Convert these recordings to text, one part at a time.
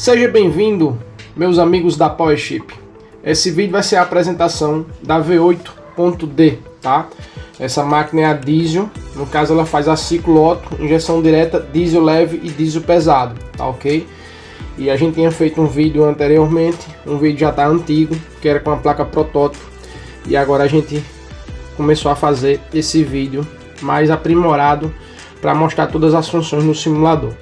Seja bem-vindo, meus amigos da PowerChip. Esse vídeo vai ser a apresentação da V8.D, tá? Essa máquina é a diesel, no caso ela faz a ciclo Otto, injeção direta, diesel leve e diesel pesado, tá ok? E a gente tinha feito um vídeo anteriormente, um vídeo já tá antigo, que era com a placa protótipo, e agora a gente começou a fazer esse vídeo mais aprimorado para mostrar todas as funções no simulador,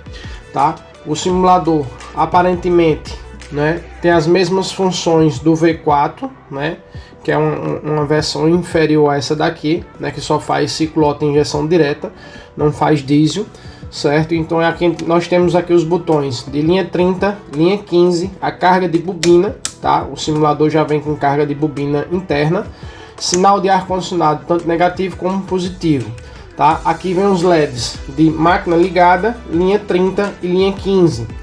tá? O simulador aparentemente, né, tem as mesmas funções do V4, né, que é uma versão inferior a essa daqui, né, que só faz ciclo Otto injeção direta, não faz diesel, certo? Então aqui nós temos aqui os botões de linha 30, linha 15, a carga de bobina, tá? O simulador já vem com carga de bobina interna, sinal de ar condicionado tanto negativo como positivo, tá? Aqui vem os LEDs de máquina ligada, linha 30 e linha 15.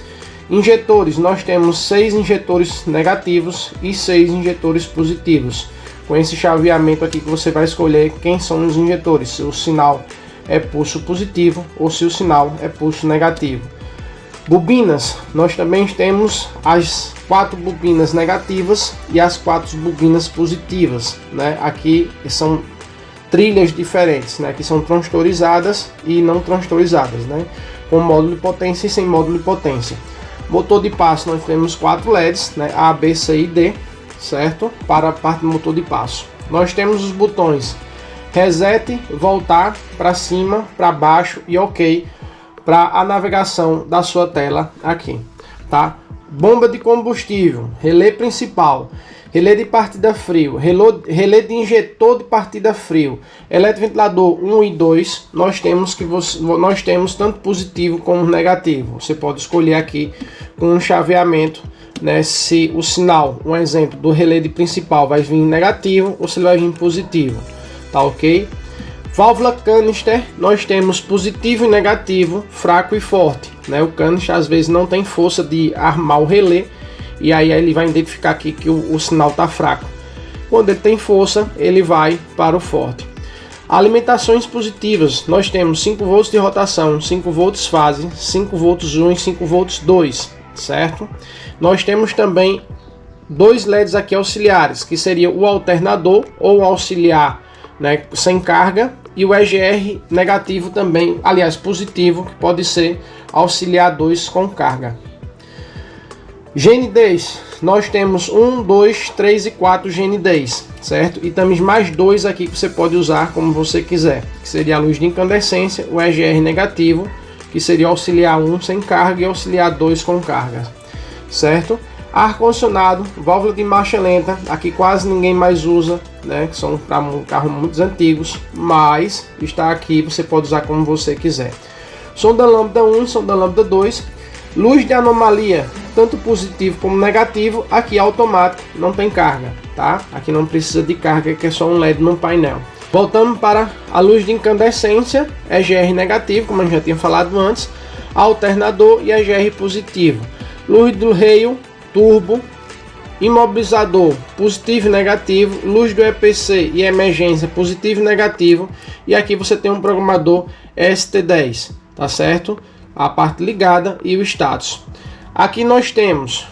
Injetores, nós temos 6 injetores negativos e 6 injetores positivos. Com esse chaveamento aqui que você vai escolher quem são os injetores, se o sinal é pulso positivo ou se o sinal é pulso negativo. Bobinas, nós também temos as 4 bobinas negativas e as 4 bobinas positivas, né? Aqui são trilhas diferentes, né? Que são transtorizadas e não transtorizadas, né? Com módulo de potência e sem módulo de potência. Motor de passo, nós temos 4 LEDs, né? A, B, C e D, certo? Para a parte do motor de passo. Nós temos os botões reset, voltar, para cima, para baixo e OK para a navegação da sua tela aqui, tá? Bomba de combustível, relé principal, relé de partida frio, relé de injetor de partida frio, eletroventilador 1 e 2, nós temos tanto positivo como negativo. Você pode escolher aqui com um chaveamento, né, se o sinal, um exemplo do relé de principal vai vir negativo ou se ele vai vir positivo, tá ok? Válvula canister, nós temos positivo e negativo, fraco e forte, né? O canister às vezes não tem força de armar o relé e aí ele vai identificar aqui que o sinal está fraco. Quando ele tem força, ele vai para o forte. Alimentações positivas, nós temos 5 volts de rotação, 5 volts fase, 5 volts 1 e 5 volts 2, certo? Nós temos também 2 LEDs aqui auxiliares, que seria o alternador ou auxiliar, né, sem carga, e o EGR negativo também, aliás positivo, que pode ser auxiliar 2 com carga. GNDs, nós temos 1, 2, 3 e 4 GNDs, certo? E temos mais 2 aqui que você pode usar como você quiser, que seria a luz de incandescência, o EGR negativo, que seria auxiliar 1 sem carga e auxiliar 2 com carga, certo? Ar-condicionado, válvula de marcha lenta, aqui quase ninguém mais usa, né? Que são para carros muito antigos, mas está aqui, você pode usar como você quiser. Sonda lambda 1, sonda lambda 2, luz de anomalia, tanto positivo como negativo, aqui automático, não tem carga, tá? Aqui não precisa de carga, que é só um LED no painel. Voltamos para a luz de incandescência, EGR negativo, como eu já tinha falado antes, alternador e EGR positivo. Luz do raio, turbo, imobilizador positivo e negativo, luz do EPC e emergência positivo e negativo, e aqui você tem um programador ST10, tá certo? A parte ligada e o status. Aqui nós temos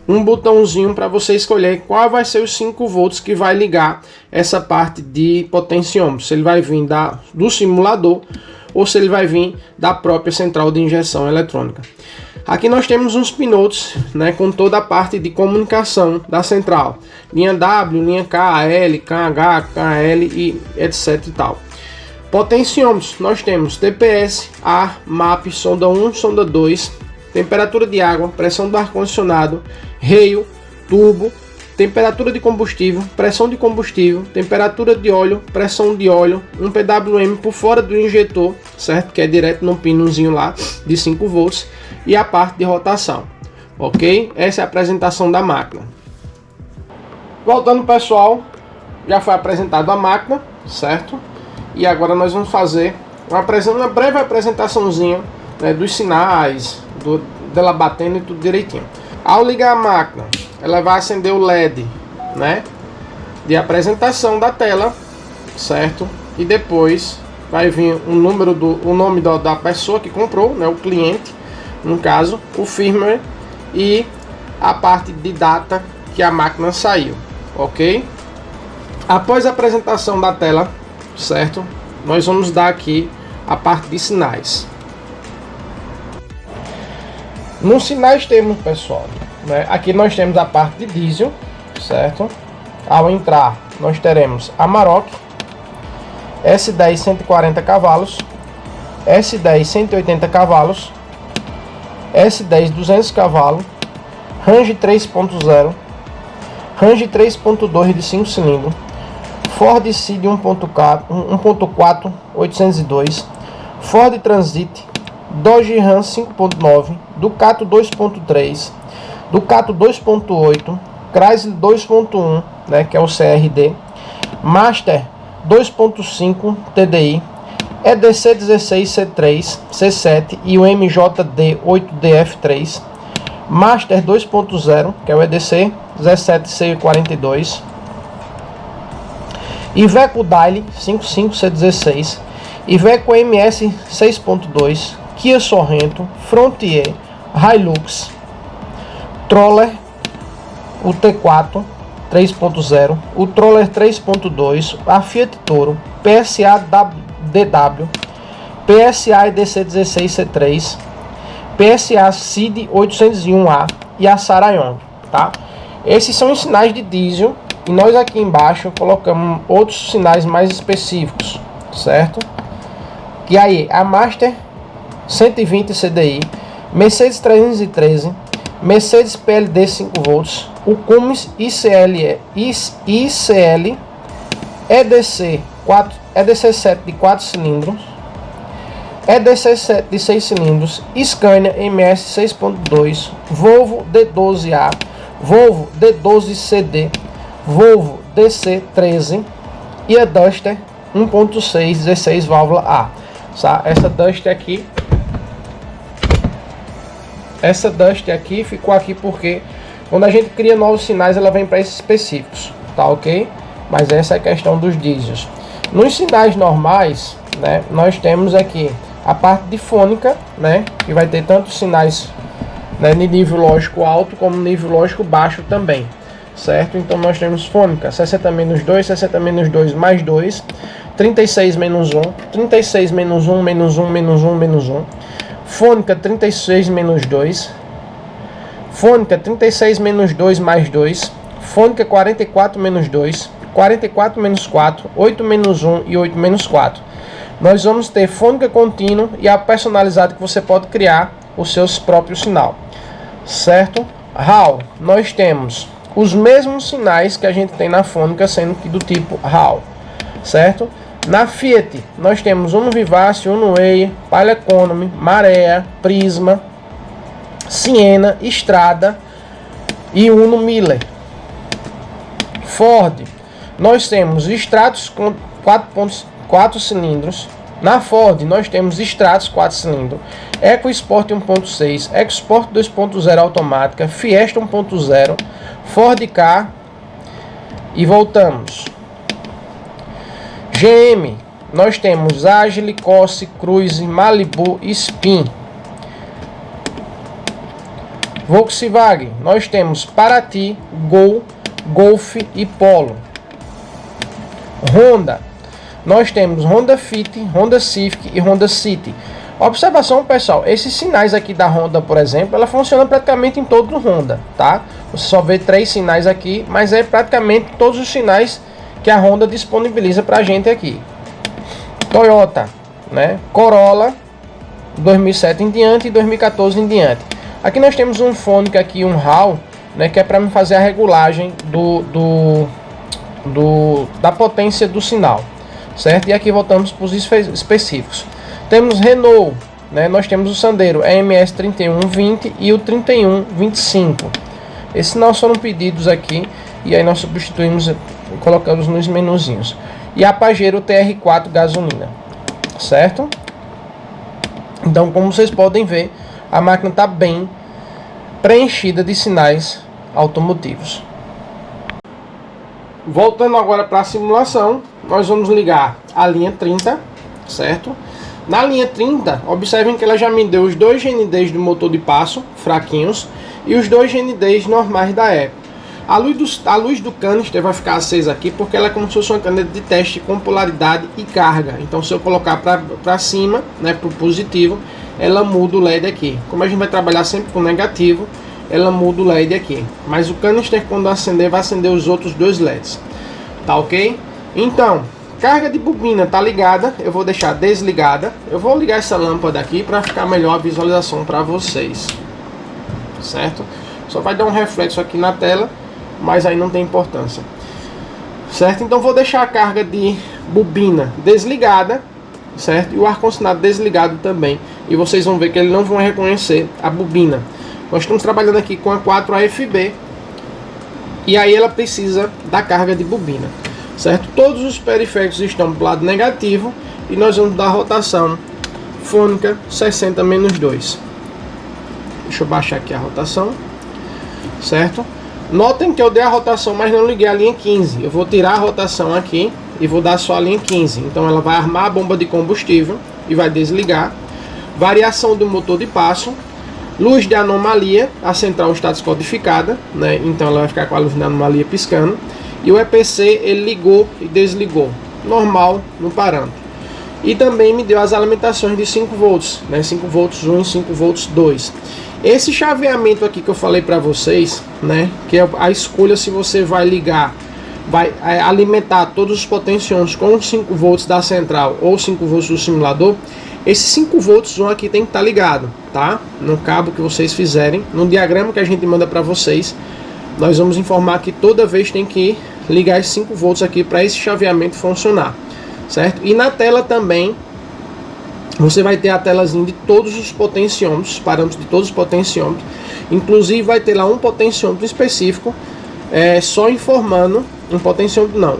um botãozinho para você escolher qual vai ser os 5 volts que vai ligar essa parte de potenciômetro, se ele vai vir do simulador ou se ele vai vir da própria central de injeção eletrônica. Aqui nós temos uns pinotes, né, com toda a parte de comunicação da central. Linha W, linha K, L, KH, KL e etc e tal. Potenciômetros, nós temos TPS, ar, MAP, sonda 1, sonda 2, temperatura de água, pressão do ar-condicionado, raio, turbo, temperatura de combustível, pressão de combustível, temperatura de óleo, pressão de óleo, um PWM por fora do injetor, certo? Que é direto no pinozinho lá de 5 volts. E a parte de rotação, ok? Essa é a apresentação da máquina. Voltando, pessoal, já foi apresentado a máquina, certo? E agora nós vamos fazer uma breve apresentaçãozinha, né, dos sinais, dela batendo e tudo direitinho. Ao ligar a máquina, ela vai acender o LED, né, de apresentação da tela, certo? E depois vai vir o nome da pessoa que comprou, né, o cliente, no caso, o firmware e a parte de data que a máquina saiu, ok? Após a apresentação da tela, certo? Nós vamos dar aqui a parte de sinais. Nos sinais temos, pessoal, né? Aqui nós temos a parte de diesel, certo? Ao entrar, nós teremos Amarok, S10 140 cavalos, S10 180 cavalos, S10 200 cavalos, Range 3.0, Range 3.2 de 5 cilindros, Ford Seed 1.4 802, Ford Transit, Dodge Ram 5.9, Ducato 2.3, Ducato 2.8, Chrysler 2.1, né, que é o CRD, Master 2.5 TDI, EDC 16C3, C7 e o MJD 8DF3, Master 2.0, que é o EDC 17C42, Iveco Daily 55C16, Iveco MS 6.2, Kia Sorrento, Frontier, Hilux, Troller, o T4 3.0, o Troller 3.2, a Fiat Toro, PSA DW, PSA EDC 16C3, PSA Seed 801A e a Sarayong, tá? Esses são os sinais de diesel e nós aqui embaixo colocamos outros sinais mais específicos, certo? E aí, a Master 120 CDI, Mercedes 313, Mercedes PLD 5V, o Cummins ICL EDC 7 de 4 cilindros, EDC 7 de 6 cilindros, Scania MS 6.2, Volvo D12A, Volvo D12CD, Volvo DC13 e a Duster 1.6 16 válvula A. Tá? Essa Duster aqui ficou aqui porque quando a gente cria novos sinais ela vem para esses específicos, tá, ok? Mas essa é a questão dos diesels. Nos sinais normais, né, nós temos aqui a parte de fônica, né, que vai ter tanto sinais, né, de nível lógico alto como nível lógico baixo também, certo? Então nós temos fônica 60 menos 2, 60 menos 2 mais 2, 36 menos 1, 36 menos 1 menos 1 menos 1 menos 1, fônica 36 menos 2, fônica 36 menos 2 mais 2, fônica 44 menos 2, 44 menos 4, 8 menos 1 e 8 menos 4. Nós vamos ter fônica contínua e a personalizada que você pode criar os seus próprios sinal, certo? HAL, nós temos os mesmos sinais que a gente tem na fônica, sendo que do tipo HAL, certo? Na Fiat, nós temos Uno Vivace, Uno Way, Palio Economy, Marea, Prisma, Siena, Strada e Uno Miller. Ford, nós temos Stratos com 4 cilindros. Na Ford, nós temos Stratos 4 cilindros, EcoSport 1.6, EcoSport 2.0 automática, Fiesta 1.0, Ford Ka e voltamos. GM, nós temos Agile, Corsa, Cruze, Malibu e Spin. Volkswagen, nós temos Paraty, Gol, Golf e Polo. Honda, nós temos Honda Fit, Honda Civic e Honda City. Observação, pessoal, esses sinais aqui da Honda, por exemplo, ela funciona praticamente em todo o Honda, tá? Você só vê 3 sinais aqui, mas é praticamente todos os sinais que a Honda disponibiliza pra gente aqui. Toyota, né? Corolla 2007 em diante e 2014 em diante. Aqui nós temos um fônica aqui, um HAL, né, que é para fazer a regulagem da potência do sinal, certo? E aqui voltamos para os específicos. Temos Renault, né? Nós temos o Sandero EMS 3120 e o 3125. Esses não foram pedidos aqui e aí nós substituímos, colocamos nos menuzinhos. E a Pajero TR4 gasolina, certo? Então, como vocês podem ver, a máquina está bem preenchida de sinais automotivos. Voltando agora para a simulação, nós vamos ligar a linha 30, certo? Na linha 30, observem que ela já me deu os 2 GNDs do motor de passo, fraquinhos, e os 2 GNDs normais da Eco. A luz do canister vai ficar acesa aqui porque ela é como se fosse uma caneta de teste com polaridade e carga. Então se eu colocar para cima, né, para o positivo, ela muda o LED aqui. Como a gente vai trabalhar sempre com negativo, ela muda o LED aqui. Mas o canister, quando acender, vai acender os outros 2 LEDs. Tá ok? Então, carga de bobina tá ligada, eu vou deixar desligada. Eu vou ligar essa lâmpada aqui para ficar melhor a visualização para vocês. Certo? Só vai dar um reflexo aqui na tela, mas aí não tem importância. Certo? Então vou deixar a carga de bobina desligada, certo? E o ar-condicionado desligado também. E vocês vão ver que eles não vão reconhecer a bobina. Nós estamos trabalhando aqui com a 4 AFB. E aí ela precisa da carga de bobina. Certo? Todos os periféricos estão do lado negativo. E nós vamos dar rotação fônica 60-2. Deixa eu baixar aqui a rotação. Certo? Notem que eu dei a rotação, mas não liguei a linha 15. Eu vou tirar a rotação aqui e vou dar só a linha 15. Então ela vai armar a bomba de combustível e vai desligar. Variação do motor de passo. Luz de anomalia, a central está descodificada, né? Então ela vai ficar com a luz de anomalia piscando. E o EPC ele ligou e desligou, normal no parâmetro. E também me deu as alimentações de 5 volts, né? 5 volts 1 e 5 volts 2. Esse chaveamento aqui que eu falei para vocês, né? Que é a escolha se você vai ligar, vai alimentar todos os potenciômetros com 5 volts da central ou 5 volts do simulador. Esses 5 volts aqui tem que estar ligado, tá? No cabo que vocês fizerem, no diagrama que a gente manda para vocês, nós vamos informar que toda vez tem que ligar esses 5 volts aqui para esse chaveamento funcionar, certo? E na tela também, você vai ter a telazinha de todos os potenciômetros, parâmetros de todos os potenciômetros. Inclusive vai ter lá um potenciômetro específico, só informando,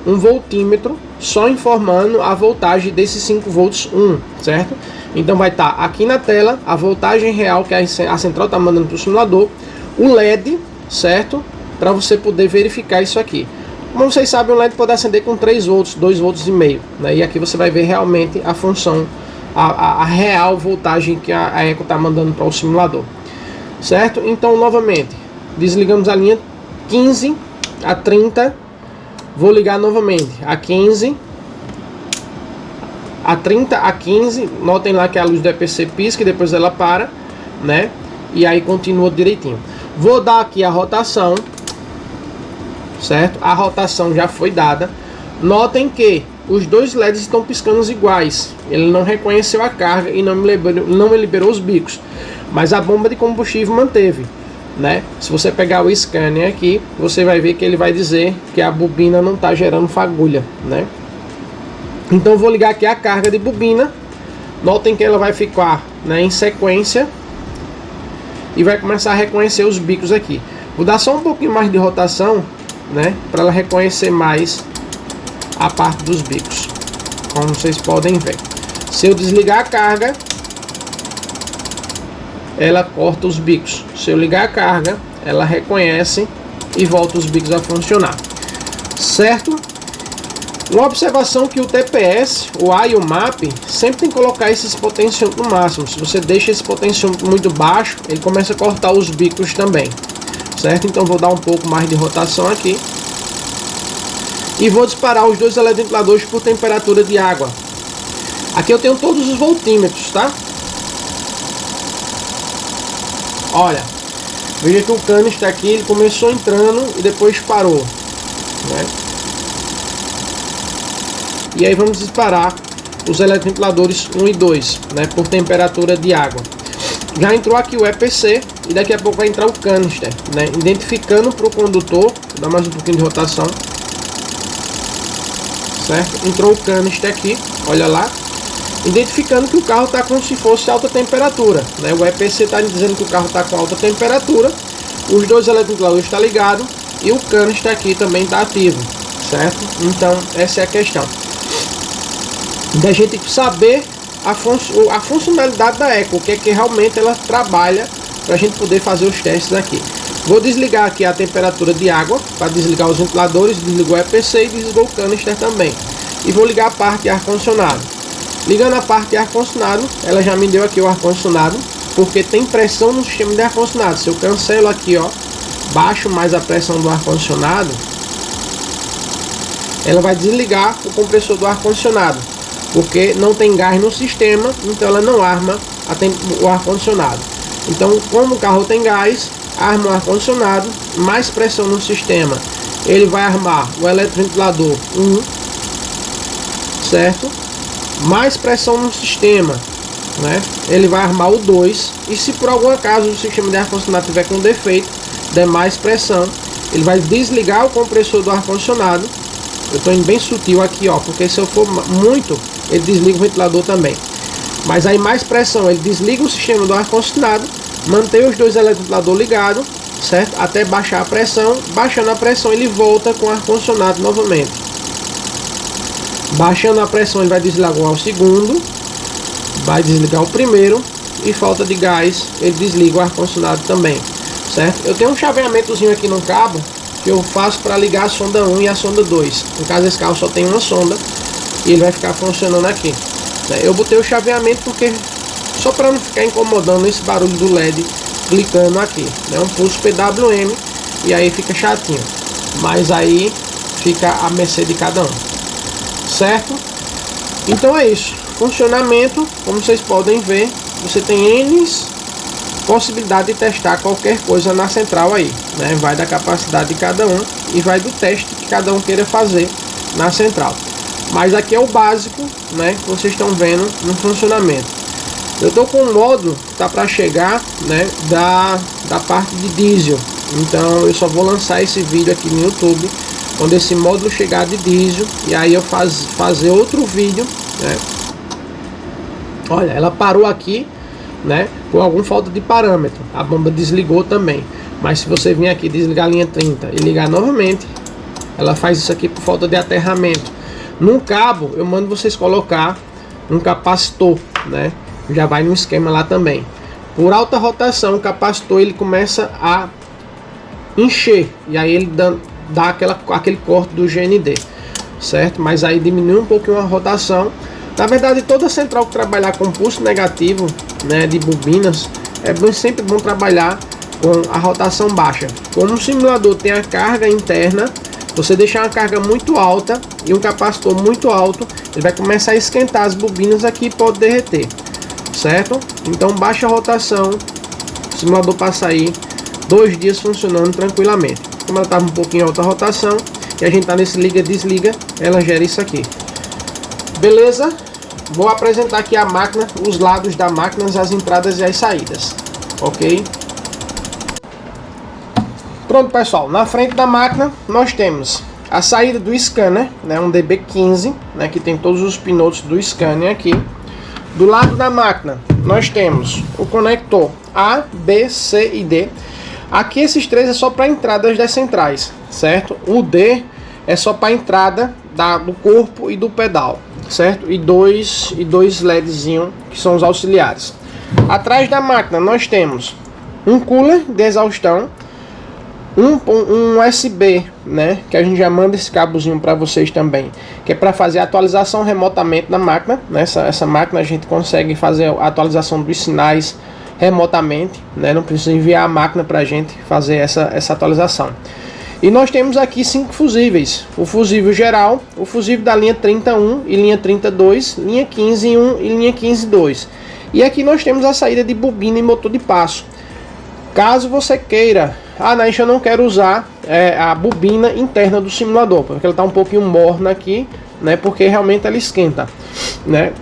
um voltímetro, só informando a voltagem desses 5 volts 1, certo? Então vai estar aqui na tela a voltagem real que a central está mandando para o simulador, o LED, certo? Para você poder verificar isso aqui. Como vocês sabem, o LED pode acender com 3 volts, 2 volts e meio, né? E aqui você vai ver realmente a função, a real voltagem que a Eco está mandando para o simulador, certo? Então novamente, desligamos a linha 15, a 30, vou ligar novamente a 15, a 30, a 15, notem lá que a luz do EPC pisca e depois ela para, né? E aí continua direitinho. Vou dar aqui a rotação, certo? A rotação já foi dada. Notem que os 2 LEDs estão piscando iguais. Ele não reconheceu a carga e não me liberou os bicos. Mas a bomba de combustível manteve, né? Se você pegar o scanner aqui, você vai ver que ele vai dizer que a bobina não está gerando fagulha, né? Então vou ligar aqui a carga de bobina. Notem que ela vai ficar, né, em sequência e vai começar a reconhecer os bicos aqui. Vou dar só um pouquinho mais de rotação, né, para ela reconhecer mais a parte dos bicos, como vocês podem ver. Se eu desligar a carga, ela corta os bicos. Se eu ligar a carga, ela reconhece e volta os bicos a funcionar, certo? Uma observação que o TPS, o A e o MAP sempre tem que colocar esses potenciômetros no máximo. Se você deixa esse potenciômetro muito baixo, ele começa a cortar os bicos também, certo? Então vou dar um pouco mais de rotação aqui e vou disparar os 2 eletroventiladores por temperatura de água. Aqui eu tenho todos os voltímetros, tá? Olha, veja que o cano está aqui, ele começou entrando e depois parou, né? E aí vamos disparar os eletroventiladores 1 e 2, né, por temperatura de água. Já entrou aqui o EPC e daqui a pouco vai entrar o canister, né, identificando para o condutor. Vou dar mais um pouquinho de rotação, certo? Entrou o canister aqui, olha lá, identificando que o carro está como se fosse alta temperatura, né? O EPC está dizendo que o carro está com alta temperatura, os 2 eletroventiladores estão ligados e o canister aqui também está ativo, certo? Então essa é a questão da gente saber a funcionalidade da Eco, o que é que realmente ela trabalha, para a gente poder fazer os testes aqui. Vou desligar aqui a temperatura de água para desligar os ventiladores, desligou o EPC e desligou o canister também. E vou ligar a parte de ar-condicionado. Ligando a parte de ar-condicionado, ela já me deu aqui o ar-condicionado, porque tem pressão no sistema de ar-condicionado. Se eu cancelo aqui, ó, baixo mais a pressão do ar-condicionado, ela vai desligar o compressor do ar-condicionado, porque não tem gás no sistema, então ela não arma o ar-condicionado. Então, como o carro tem gás, arma o ar-condicionado, mais pressão no sistema, ele vai armar o eletroventilador 1, certo? Mais pressão no sistema, né? Ele vai armar o 2, e se por algum acaso o sistema de ar-condicionado tiver com defeito, der mais pressão, ele vai desligar o compressor do ar-condicionado. Eu estou indo bem sutil aqui, ó, porque se eu for muito, ele desliga o ventilador também. Mas aí mais pressão, ele desliga o sistema do ar-condicionado, mantém os dois eletroventiladores ligados, certo? Até baixar a pressão. Baixando a pressão, ele volta com o ar-condicionado novamente. Baixando a pressão, ele vai desligar o segundo, vai desligar o primeiro, e falta de gás, ele desliga o ar-condicionado também, certo? Eu tenho um chaveamentozinho aqui no cabo que eu faço para ligar a sonda 1 e a sonda 2. No caso, esse carro só tem uma sonda e ele vai ficar funcionando aqui. Eu botei o chaveamento porque só para não ficar incomodando esse barulho do LED clicando aqui, né? Um pulso PWM, e aí fica chatinho, mas aí fica a mercê de cada um, certo? Então é isso. Funcionamento, como vocês podem ver, você tem N possibilidade de testar qualquer coisa na central aí, né? Vai da capacidade de cada um e vai do teste que cada um queira fazer na central. Mas aqui é o básico, né? Que vocês estão vendo no funcionamento. Eu tô com um módulo que tá para chegar, né? Da parte de diesel. Então eu só vou lançar esse vídeo aqui no YouTube quando esse módulo chegar de diesel, e aí eu fazer outro vídeo, né? Olha, ela parou aqui, né, com alguma falta de parâmetro. A bomba desligou também. Mas se você vir aqui desligar a linha 30 e ligar novamente, ela faz isso aqui por falta de aterramento. No cabo eu mando vocês colocar um capacitor, né? Já vai no esquema lá também. Por alta rotação, o capacitor ele começa a encher, e aí ele dá aquele corte do GND, certo? Mas aí diminui um pouquinho a rotação. Na verdade, toda central que trabalhar com pulso negativo, né, de bobinas, é sempre bom trabalhar com a rotação baixa. Como o simulador tem a carga interna, você deixar uma carga muito alta e um capacitor muito alto, ele vai começar a esquentar as bobinas aqui e pode derreter, certo? Então baixa a rotação, o simulador passa aí 2 dias funcionando tranquilamente. Como ela estava um pouquinho alta a rotação e a gente está nesse liga-desliga, ela gera isso aqui. Beleza? Vou apresentar aqui a máquina, os lados da máquina, as entradas e as saídas, ok? Pronto, pessoal, na frente da máquina nós temos a saída do scanner, né, um DB15, né, que tem todos os pinotes do scanner aqui. Do lado da máquina nós temos o conector A, B, C e D. Aqui esses três é só para entradas das centrais, certo? O D é só para entrada do corpo e do pedal, certo? E dois LEDzinho que são os auxiliares. Atrás da máquina nós temos um cooler de exaustão, um USB, né, que a gente já manda esse cabozinho para vocês também, que é para fazer a atualização remotamente na máquina. Essa máquina a gente consegue fazer a atualização dos sinais remotamente, né, não precisa enviar a máquina para a gente fazer essa atualização. E nós temos aqui 5 fusíveis: o fusível geral, o fusível da linha 31 e linha 32, linha 15.1 e linha 15.2. E aqui nós temos a saída de bobina e motor de passo. Caso você queira, Nath, eu não quero usar a bobina interna do simulador, porque ela está um pouquinho morna aqui, né, porque realmente ela esquenta, né?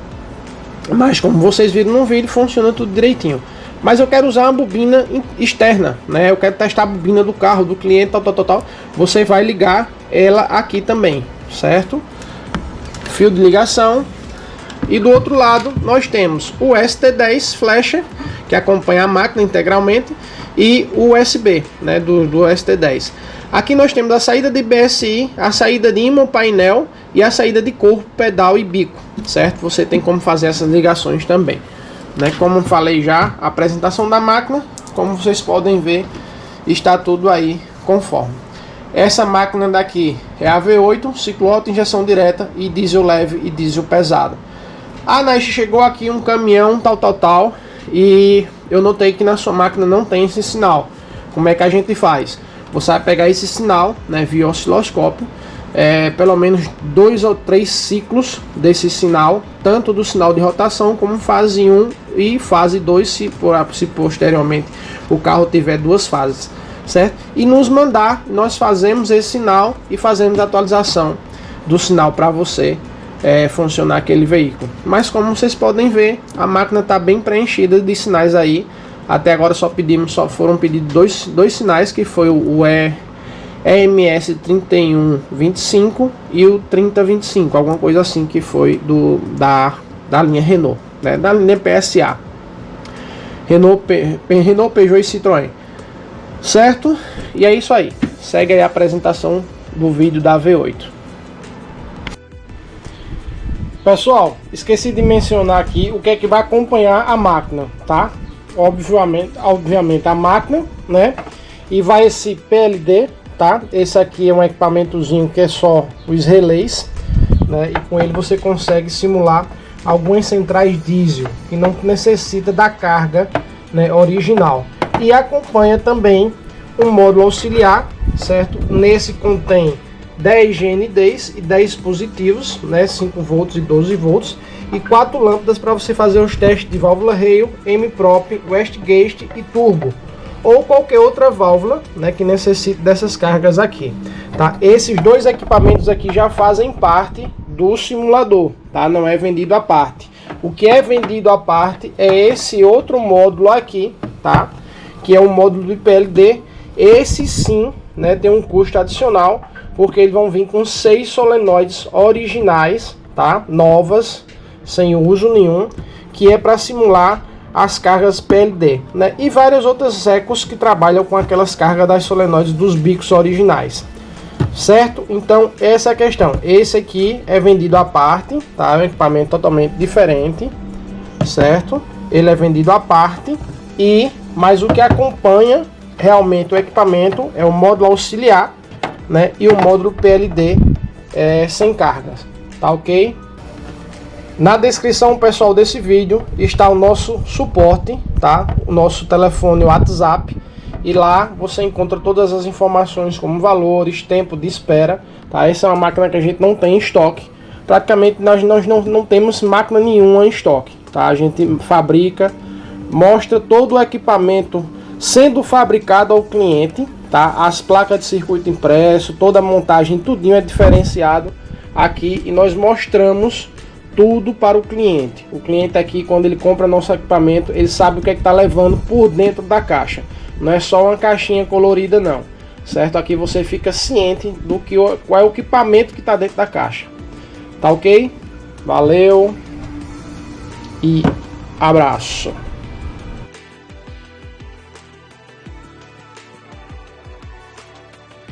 Mas como vocês viram no vídeo, funciona tudo direitinho. Mas eu quero usar uma bobina externa, né? Eu quero testar a bobina do carro, do cliente, tal. Você vai ligar ela aqui também, certo? Fio de ligação. E do outro lado nós temos o ST10 flecha, que acompanha a máquina integralmente, e o USB, né, do ST10. Aqui nós temos a saída de BSI, a saída de ímã painel e a saída de corpo, pedal e bico, certo? Você tem como fazer essas ligações também, né? Como falei já, a apresentação da máquina, como vocês podem ver, está tudo aí conforme. Essa máquina daqui é a V8, ciclo alto, injeção direta e diesel leve e diesel pesado. Ah, Naish, chegou aqui um caminhão tal, e eu notei que na sua máquina não tem esse sinal. Como é que a gente faz? Você vai pegar esse sinal, né, via osciloscópio, pelo menos 2 ou 3 ciclos desse sinal, tanto do sinal de rotação como fase 1 e fase 2, se posteriormente o carro tiver 2 fases, certo? E nos mandar, nós fazemos esse sinal e fazemos a atualização do sinal para você funcionar aquele veículo. Mas como vocês podem ver, a máquina está bem preenchida de sinais aí. Até agora só foram pedidos dois sinais, que foi o EMS 3125 e o 3025, alguma coisa assim, que foi da linha Renault, né, da linha PSA, Renault, Peugeot e Citroën, certo? E é isso aí, segue aí a apresentação do vídeo da V8. Pessoal, esqueci de mencionar aqui o que é que vai acompanhar a máquina, tá? Obviamente a máquina, né? E vai esse PLD, tá? Esse aqui é um equipamentozinho que é só os relés, né? E com ele você consegue simular algumas centrais diesel que não necessita da carga, né, original. E acompanha também um módulo auxiliar, certo? Nesse contém 10 GNDs e 10 positivos, né, 5 volts e 12 volts, e 4 lâmpadas para você fazer os testes de válvula Hale, M-Prop, Westgate e Turbo, ou qualquer outra válvula, né, que necessite dessas cargas aqui, tá? Esses dois equipamentos aqui já fazem parte do simulador, tá? Não é vendido à parte. O que é vendido à parte é esse outro módulo aqui, tá? Que é um módulo do PLD. Esse sim, né, tem um custo adicional, porque eles vão vir com 6 solenoides originais, tá? Novas, sem uso nenhum, que é para simular as cargas PLD, né? E várias outras ecos que trabalham com aquelas cargas das solenoides dos bicos originais, certo? Então essa é a questão. Esse aqui é vendido à parte, tá? É um equipamento totalmente diferente, certo? Ele é vendido à parte, mas o que acompanha realmente o equipamento é o módulo auxiliar, né, e o módulo PLD sem cargas, tá ok? Na descrição, pessoal, desse vídeo está o nosso suporte, tá? O nosso telefone WhatsApp, e lá você encontra todas as informações como valores, tempo de espera, tá? Essa é uma máquina que a gente não tem em estoque. Praticamente nós não temos máquina nenhuma em estoque, tá? A gente fabrica, mostra todo o equipamento sendo fabricado ao cliente, tá? As placas de circuito impresso, toda a montagem, tudinho é diferenciado aqui, e nós mostramos tudo para o cliente. O cliente aqui, quando ele compra nosso equipamento, ele sabe o que é que está levando por dentro da caixa. Não é só uma caixinha colorida não, certo? Aqui você fica ciente do qual é o equipamento que está dentro da caixa, tá ok? Valeu e abraço.